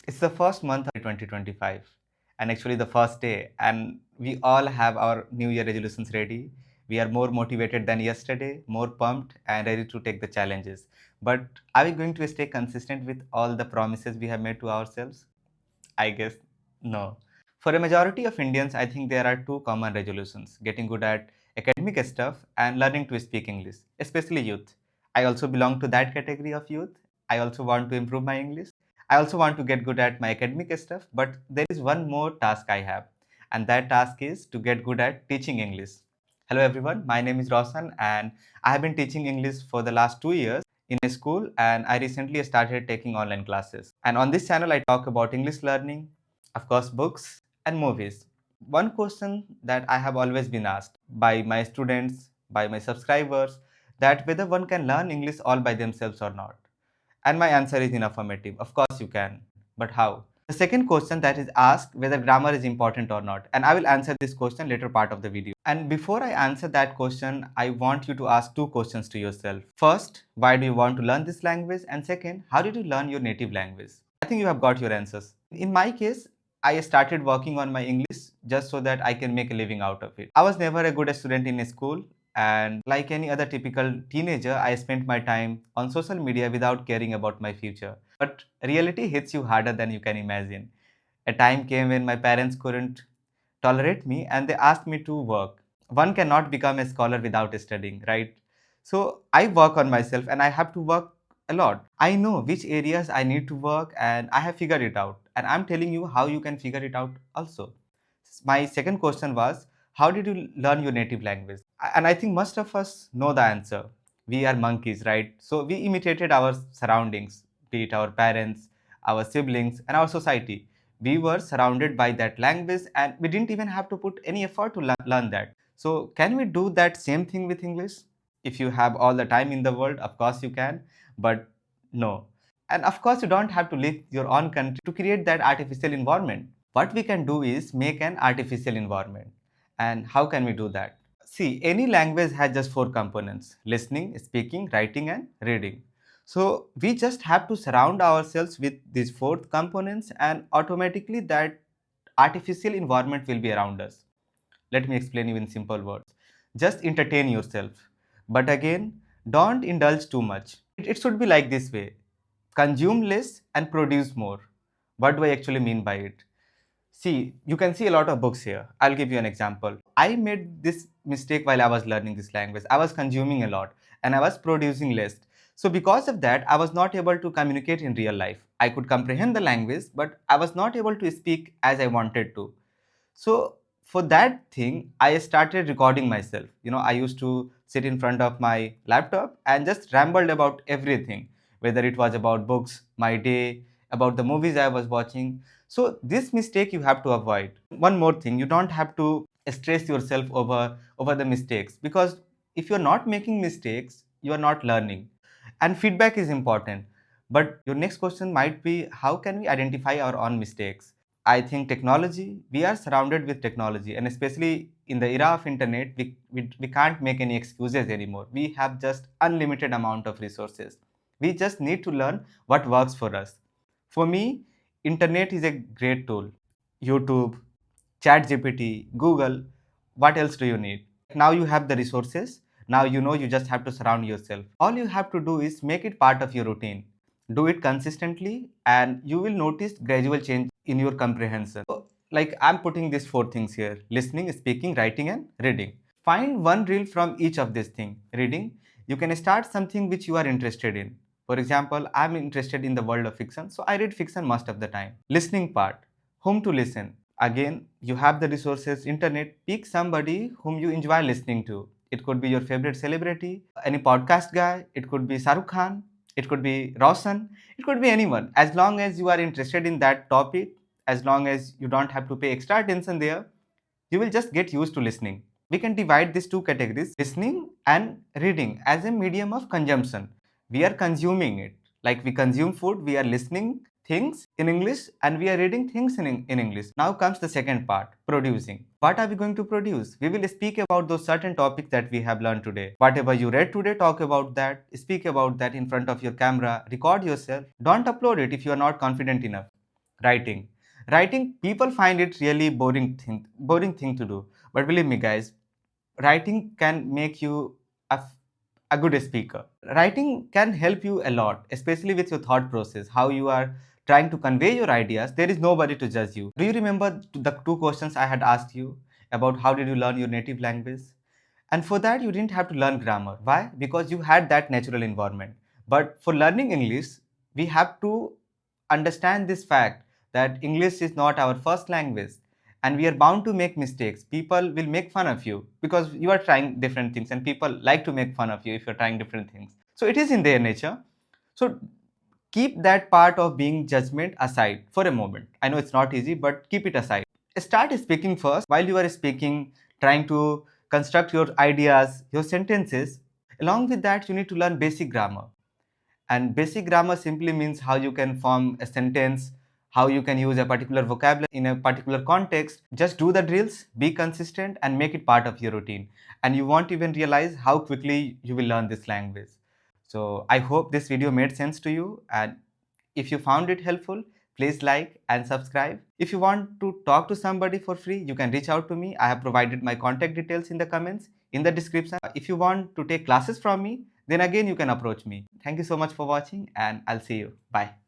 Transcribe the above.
It's the first month of 2025 and actually the first day, and we all have our New Year resolutions ready. We are more motivated than yesterday, more pumped and ready to take the challenges. But are we going to stay consistent with all the promises we have made to ourselves? I guess no. For a majority of Indians, I think there are two common resolutions: getting good at academic stuff and learning to speak English, especially youth. I also belong to that category of youth. I also want to improve my English. I also want to get good at my academic stuff, but there is one more task I have, and that task is to get good at teaching English. Hello, everyone. My name is Raushan, and I have been teaching English for the last 2 years in a school, and I recently started taking online classes. And on this channel, I talk about English learning, of course, books and movies. One question that I have always been asked by my students, by my subscribers, that whether one can learn English all by themselves or not. And my answer is in affirmative. Of course, you can. But how? The second question that is asked whether grammar is important or not. And I will answer this question later part of the video. And before I answer that question, I want you to ask two questions to yourself. First, why do you want to learn this language? And second, how did you learn your native language? I think you have got your answers. In my case, I started working on my English just so that I can make a living out of it. I was never a good student in school, and like any other typical teenager, I spent my time on social media without caring about my future. But reality hits you harder than you can imagine. A time came when my parents couldn't tolerate me and they asked me to work. One cannot become a scholar without studying, right? So I work on myself and I have to work a lot. I know which areas I need to work and I have figured it out. And I'm telling you how you can figure it out also. My second question was, how did you learn your native language? And I think most of us know the answer. We are monkeys, right? So we imitated our surroundings, be it our parents, our siblings, and our society. We were surrounded by that language and we didn't even have to put any effort to learn that. So, can we do that same thing with English? If you have all the time in the world, of course you can, but no. And of course, you don't have to leave your own country to create that artificial environment. What we can do is make an artificial environment. And how can we do that? See, any language has just four components: listening, speaking, writing, and reading. So we just have to surround ourselves with these four components, and automatically that artificial environment will be around us. Let me explain you in simple words. Just entertain yourself. But again, don't indulge too much. It should be like this way: consume less and produce more. What do I actually mean by it? See, you can see a lot of books here. I'll give you an example. I made this mistake while I was learning this language. I was consuming a lot and I was producing less. So, because of that, I was not able to communicate in real life. I could comprehend the language, but I was not able to speak as I wanted to. So for that thing, I started recording myself. I used to sit in front of my laptop and just rambled about everything, whether it was about books, my day, about the movies I was watching. So this mistake you have to avoid. One more thing, you don't have to stress yourself over the mistakes, because if you're not making mistakes, you are not learning. And feedback is important. But your next question might be, how can we identify our own mistakes? I think technology, we are surrounded with technology, and especially in the era of internet, we can't make any excuses anymore. We have just unlimited amount of resources. We just need to learn what works for us. For me, internet is a great tool. YouTube, ChatGPT, Google, what else do you need? Now you have the resources. Now you know, you just have to surround yourself. All you have to do is make it part of your routine. Do it consistently and you will notice gradual change in your comprehension. So, like I'm putting these four things here: listening, speaking, writing, and reading. Find one reel from each of these things. Reading, you can start something which you are interested in. For example, I'm interested in the world of fiction, so I read fiction most of the time. Listening part, whom to listen. Again, you have the resources, internet. Pick somebody whom you enjoy listening to. It could be your favorite celebrity, any podcast guy, it could be Shahrukh Khan, it could be Raushan, it could be anyone. As long as you are interested in that topic, as long as you don't have to pay extra attention there, you will just get used to listening. We can divide these two categories, listening and reading, as a medium of consumption. We are consuming it. Like we consume food, we are listening things in English and we are reading things in English. Now comes the second part, producing. What are we going to produce? We will speak about those certain topics that we have learned today. Whatever you read today, talk about that, speak about that in front of your camera, record yourself. Don't upload it if you are not confident enough. Writing. Writing, people find it really boring thing to do. But believe me, guys, writing can make you a good speaker. Writing can help you a lot, especially with your thought process, how you are trying to convey your ideas. There is nobody to judge you. Do you remember the two questions I had asked you about how did you learn your native language? And for that, you didn't have to learn grammar. Why? Because you had that natural environment. But for learning English, we have to understand this fact that English is not our first language and we are bound to make mistakes. People will make fun of you because you are trying different things, and people like to make fun of you if you're trying different things. So it is in their nature. So keep that part of being judgment aside for a moment. I know it's not easy, but keep it aside. Start speaking first. While you are speaking, trying to construct your ideas, your sentences. Along with that, you need to learn basic grammar. And basic grammar simply means how you can form a sentence, how you can use a particular vocabulary in a particular context. Just do the drills, be consistent, and make it part of your routine. And you won't even realize how quickly you will learn this language. So I hope this video made sense to you. And if you found it helpful, please like and subscribe. If you want to talk to somebody for free, you can reach out to me. I have provided my contact details in the comments, in the description. If you want to take classes from me, then again you can approach me. Thank you so much for watching, and I'll see you. Bye.